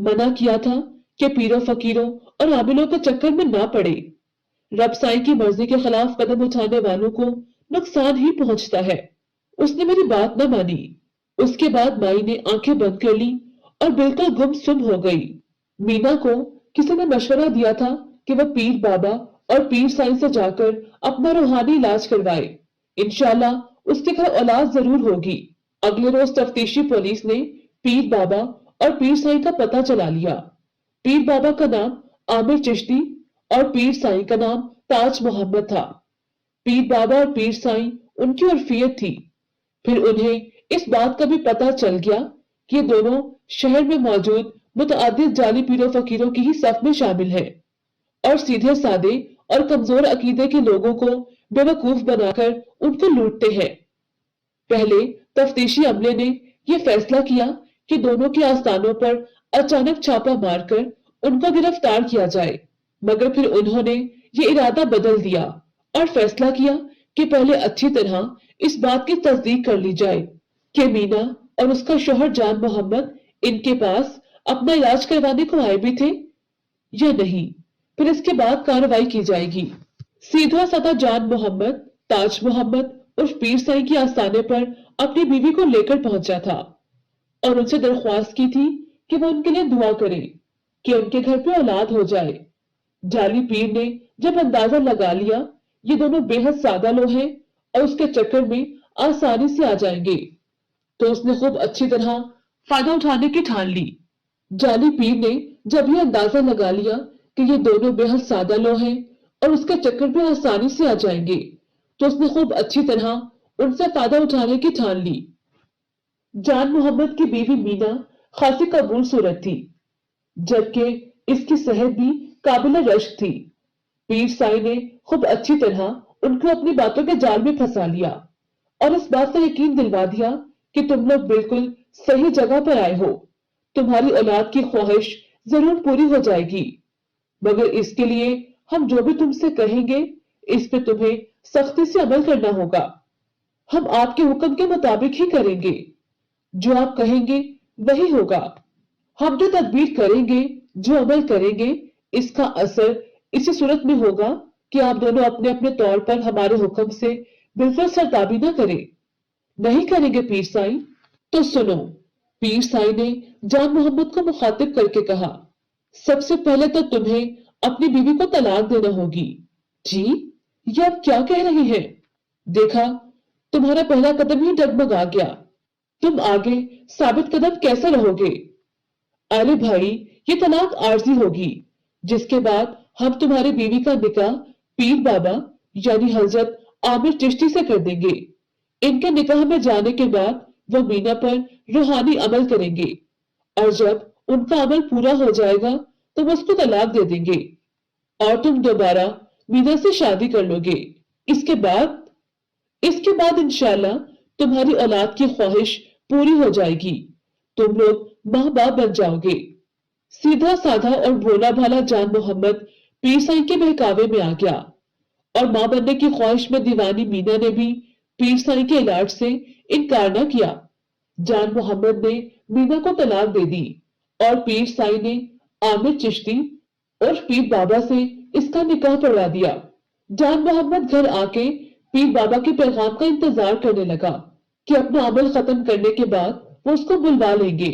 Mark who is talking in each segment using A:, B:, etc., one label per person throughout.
A: منع کیا تھا کہ پیروں فقیروں اور عاملوں کے چکر میں نہ پڑے۔ رب سائیں کی مرضی کے خلاف قدم اٹھانے والوں کو نقصان ہی پہنچتا ہے۔ اس نے میری بات نہ مانی۔ اس کے بعد مائی نے آنکھیں بند کر لی اور بالکل گم سم ہو گئی۔ مینا کو کسی نے مشورہ دیا تھا کہ وہ پیر بابا اور پیر سائیں سے جا کر اپنا روحانی علاج کروائے، انشاءاللہ اس کے گھر اولاد ضرور ہوگی۔ اگلے روز تفتیشی پولیس نے پیر بابا اور پیر سائیں کا پتہ چلا لیا۔ پیر بابا کا نام عامر چشتی اور پیر سائیں کا نام تاج محمد تھا۔ پیر بابا اور پیر سائیں ان کی عرفیت تھی۔ پھر انہیں اس بات کا بھی پتہ چل گیا کہ یہ دونوں شہر میں موجود متعدد جعلی پیروں فقیروں کی ہی صف میں شامل ہیں اور سیدھے سادے اور کمزور عقیدے کے لوگوں کو بے وقوف بنا کر ان کو لوٹتے ہیں۔ پہلے تفتیشی عملے نے یہ فیصلہ کیا کہ دونوں کے آستانوں پر اچانک چھاپا مار کر ان کو گرفتار کیا جائے، مگر پھر انہوں نے یہ ارادہ بدل دیا اور فیصلہ کیا کہ پہلے اچھی طرح اس بات کی تصدیق کر لی جائے کہ مینا اور اس کا شوہر جان محمد ان کے پاس اپنا علاج کروانے کو آئے بھی تھے یا نہیں، پھر اس کے بعد کارروائی کی جائے گی۔ سیدھا سادہ جان محمد تاج محمد اور پیر سائیں کی آستانے پر اپنی بیوی کو لے کر پہنچا تھا اور ان سے درخواست کی تھی کہ وہ ان کے لیے دعا کریں کہ ان کے گھر پہ اولاد ہو جائے۔ جعلی پیر نے جب اندازہ لگا لیا یہ دونوں بے حد سادہ لوگ ہیں اور اس کے چکر میں آسانی سے آ جائیں گے، تو اس نے خوب اچھی طرح فائدہ اٹھانے کی ٹھان لی۔ جعلی پیر نے جب یہ اندازہ لگا لیا کہ یہ دونوں بے حد سادہ لوگ ہیں اور اس کے چکر میں آسانی سے آ جائیں گے، تو اس نے خوب اچھی طرح ان سے فائدہ اٹھانے کی ٹھان لی۔ جان محمد کی بیوی مینا خاصی قبول صورت تھی، جبکہ اس کی صحت بھی قابل رشک تھی۔ پیر سائیں نے خوب اچھی طرح ان کو اپنی باتوں کے جال میں پھنسا لیا اور اس بات کا یقین دلوا دیا کہ تم لوگ بالکل صحیح جگہ پر آئے ہو، تمہاری اولاد کی خواہش ضرور پوری ہو جائے گی، مگر اس کے لیے ہم جو بھی تم سے کہیں گے اس پہ تمہیں سختی سے عمل کرنا ہوگا۔ ہم آپ کے حکم کے مطابق ہی کریں گے، جو آپ کہیں گے وہی ہوگا۔ ہم جو تدبیر کریں گے، جو عمل کریں گے، اس کا اثر اسی صورت میں ہوگا کہ آپ دونوں اپنے اپنے طور پر ہمارے حکم سے بالکل سرتابی نہ کریں۔ نہیں کریں گے پیر سائیں؟ تو سنو، پیر سائیں نے جان محمد کو مخاطب کر کے کہا، سب سے پہلے تو تمہیں اپنی بیوی کو طلاق دینا ہوگی۔ جی، یہ آپ کیا کہہ رہی ہیں؟ دیکھا، تمہارا پہلا قدم ہی ڈگمگا گیا، تم آگے ثابت قدم کیسے رہو گے؟ ارے بھائی، یہ طلاق عارضی ہوگی، جس کے بعد ہم تمہاری بیوی کا نکاح پیر بابا یعنی حضرت عامر چشتی سے کر دیں گے۔ ان کے نکاح میں جانے کے بعد وہ مینا پر روحانی عمل کریں گے اور جب ان کا عمل پورا ہو جائے گا تو وہ اس کو طلاق دے دیں گے اور تم دوبارہ مینا سے شادی کر لو گے۔ اس کے بعد انشاءاللہ تمہاری اولاد کی خواہش پوری ہو جائے گی، تم لوگ ماں باپ بن جاؤ گے۔ سیدھا سادھا اور بھولا بھالا جان محمد پیر سائیں کے بہکاوے میں آ گیا اور ماں بننے کی خواہش میں دیوانی مینا نے بھی پیر سائیں کے علاج سے انکار نہ کیا۔ جان محمد نے مینا کو طلاق دے دی اور پیر سائیں نے عامر چشتی اور پیر بابا سے اس کا نکاح پڑھوا دیا۔ جان محمد گھر آ کے پیر بابا کے پیغام کا انتظار کرنے لگا کہ اپنا عمل ختم کرنے کے بعد وہ اس کو بلوا لیں گے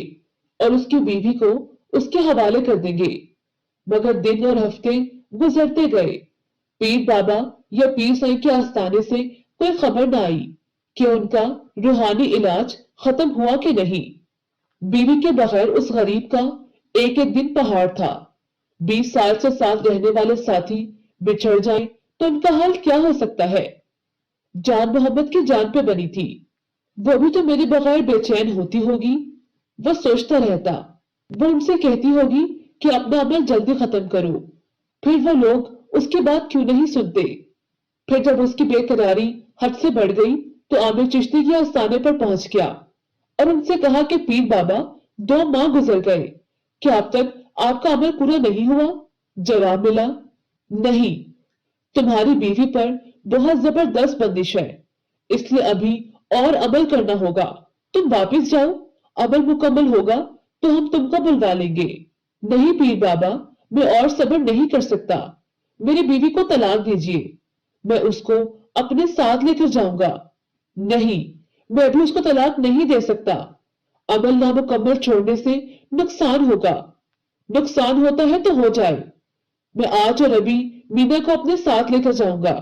A: اور اس کی بیوی کو اس کے حوالے کر دیں گے، مگر دن اور ہفتے گزرتے گئے، پیر بابا یا پیر سائیں کے آستانے سے کوئی خبر نہ آئی کہ ان کا روحانی علاج ختم ہوا کہ نہیں۔ بیوی کے بغیر اس غریب کا ایک ایک دن پہاڑ تھا۔ 20 سال سے ساتھ رہنے والے ساتھی بچھڑ جائیں تو ان کا حال کیا ہو سکتا ہے؟ جان محمد کی جان پہ بنی تھی، وہ بھی تو میرے بغیر بے چین ہوتی ہوگی۔ وہ سوچتا رہتا، وہ ان سے کہتی ہوگی کہ اپنا عمل جلدی ختم کرو، پھر وہ لوگ اس کی بات کیوں نہیں سنتے؟ پھر جب اس کی بے قراری حد سے بڑھ گئی تو عامر چشتی کے آستانے پر پہنچ گیا اور ان سے کہا کہ پیر بابا 2 ماہ گزر گئے، کیا اب تک آپ کا عمل پورا نہیں ہوا؟ جواب ملا، نہیں، تمہاری بیوی پر بہت زبردست بندش ہے، اس لیے ابھی اور عمل کرنا ہوگا، تم واپس جاؤ، عمل مکمل ہوگا تو ہم تم کو بلوا لیں گے۔ نہیں پیر بابا، میں اور صبر نہیں کر سکتا، میری بیوی کو طلاق دیجیے، میں اس کو اپنے ساتھ لے کر جاؤں گا۔ نہیں، میں ابھی اس کو طلاق نہیں دے سکتا، عمل نامکمل چھوڑنے سے نقصان ہوگا، نقصان ہوتا ہے تو ہو جائے، میں آج اور ابھی مینا کو اپنے ساتھ لے کر جاؤں گا۔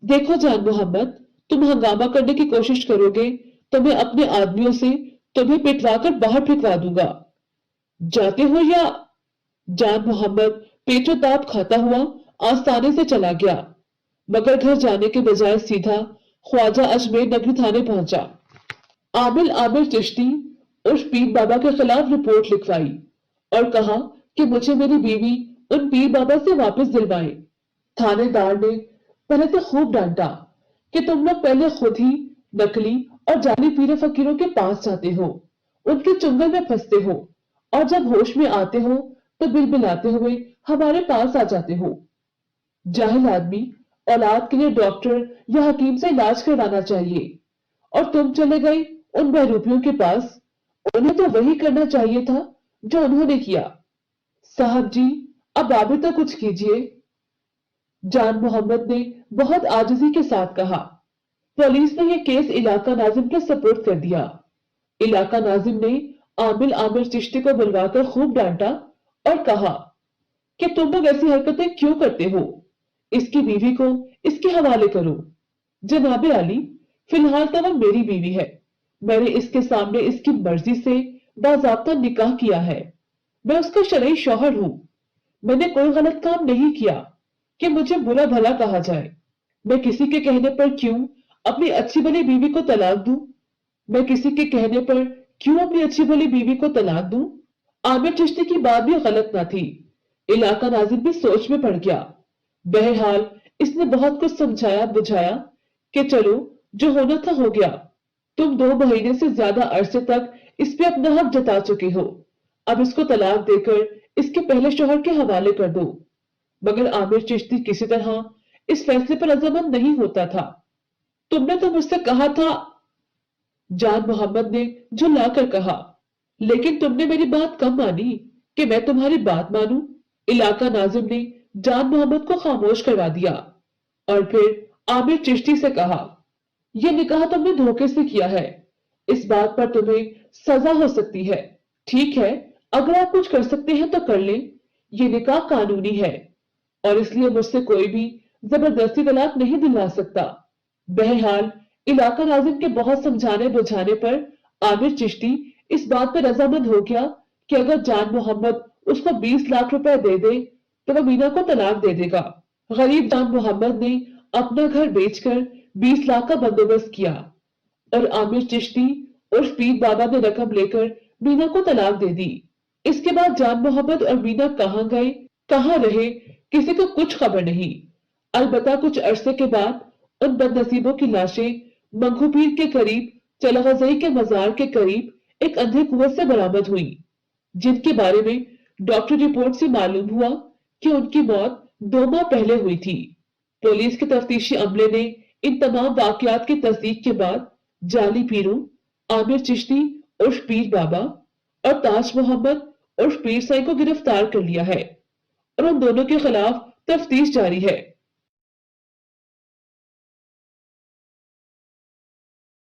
A: دیکھو جان محمد، تم ہنگامہ کرنے کی کوشش کرو گے تو میں اپنے آدمیوں سے تمہیں پٹوا کر باہر پھینکوا دوں گا۔ جاتے ہو یا؟ جان محمد پیچو تاپ کھاتا ہوا آستانے سے چلا گیا، مگر گھر جانے کے بجائے سیدھا خواجہ اجمیر نگری تھانے پہنچا۔ عامر چشتی عرف پیر بابا کے خلاف رپورٹ لکھوائی اور کہا کہ مجھے میری بیوی ان پیر بابا سے واپس دلوائے۔ تھانے دار نے پہلے تو خوب ڈانٹا کہ تم لوگ پہلے خود ہی نکلی اور جعلی پیر فقیروں کے پاس جاتے ہو، ان کے چنگل میں پھنستے ہو، اور جب ہوش میں آتے ہو تو بلبلاتے ہوئے ہمارے پاس آ جاتے ہو۔ جاہل آدمی، اولاد کے لیے ڈاکٹر یا حکیم سے علاج کروانا چاہیے، اور تم چلے گئے ان بہروپیوں کے پاس، انہیں تو وہی کرنا چاہیے تھا جو انہوں نے کیا۔ صاحب جی، اب آپ بھی تو کچھ کیجیے، جان محمد نے بہت عاجزی کے ساتھ کہا۔ پولیس نے یہ کیس علاقہ ناظم کے سپورٹ کر دیا۔ علاقہ ناظم نے عامر چشتی کو بلوا کر خوب ڈانٹا اور کہا کہ تم لوگ ایسی حرکتیں کیوں کرتے ہو؟ اس کی بیوی کو اس کے حوالے کرو۔ جناب عالی، فی الحال تو وہ میری بیوی ہے، میں نے اس کے سامنے اس کی مرضی سے باضابطہ نکاح کیا ہے، میں اس کا شرعی شوہر ہوں، میں نے کوئی غلط کام نہیں کیا کہ مجھے برا بھلا کہا جائے۔ میں کسی کے کہنے پر کیوں اپنی اچھی بھلی بیوی کو طلاق دوں؟ میں کسی کے کہنے پر کیوں اپنی اچھی بھلی بیوی کو طلاق دوں؟ عامر چشتی کی بات بھی غلط نہ تھی، علاقہ ناظم بھی سوچ میں پڑ گیا۔ بہرحال اس نے بہت کچھ سمجھایا بجھایا کہ چلو جو ہونا تھا ہو گیا، تم 2 مہینے سے زیادہ عرصے تک اس پہ اپنا حق جتا چکے ہو، اب اس کو طلاق دے کر اس کے پہلے شوہر کے حوالے کر دو۔ مگر عامر چشتی کسی طرح اس فیصلے پر رضامند نہیں ہوتا تھا۔ تم نے تو مجھ سے کہا تھا، جان محمد نے جھلا کر کہا، لیکن تم نے میری بات کم مانی کہ میں تمہاری بات مانوں۔ علاقہ ناظم نے جان محمد کو خاموش کروا دیا اور پھر عامر چشتی سے کہا، یہ نکاح تم نے دھوکے سے کیا ہے، اس بات پر تمہیں سزا ہو سکتی ہے۔ ٹھیک ہے، اگر آپ کچھ کر سکتے ہیں تو کر لیں، یہ نکاح قانونی ہے اور اس لیے مجھ سے کوئی بھی زبردستی طلاق نہیں دلوا سکتا۔ بہرحال علاقہ ناظم کے بہت سمجھانے بجھانے پر عامر چشتی اس بات پر رضامند ہو گیا کہ اگر جان محمد اس کو 20 لاکھ روپے دے دے تو وہ مینا کو طلاق دے دے گا۔ غریب جان محمد نے اپنا گھر بیچ کر 20 لاکھ کا بندوبست کیا اور عامر چشتی اور پیر بابا نے رقم لے کر مینا کو طلاق دے دی۔ اس کے بعد جان محمد اور مینا کہاں گئے کہاں رہے کسی کو کچھ خبر نہیں۔ البتہ کچھ عرصے کے بعد ان بد نصیبوں کی لاشیں منگو پیر کے قریب چلغزئی کے مزار کے قریب ایک اندھے کنویں سے برآمد ہوئی، جن کے بارے میں ڈاکٹر رپورٹ سے معلوم ہوا کہ ان کی موت 2 ماہ پہلے ہوئی تھی۔ پولیس کے تفتیشی عملے نے ان تمام واقعات کی تصدیق کے بعد جعلی پیروں عامر چشتی عرف پیر بابا اور تاج محمد عرف پیر سائی کو گرفتار کر لیا ہے اور ان دونوں کے خلاف تفتیش جاری ہے۔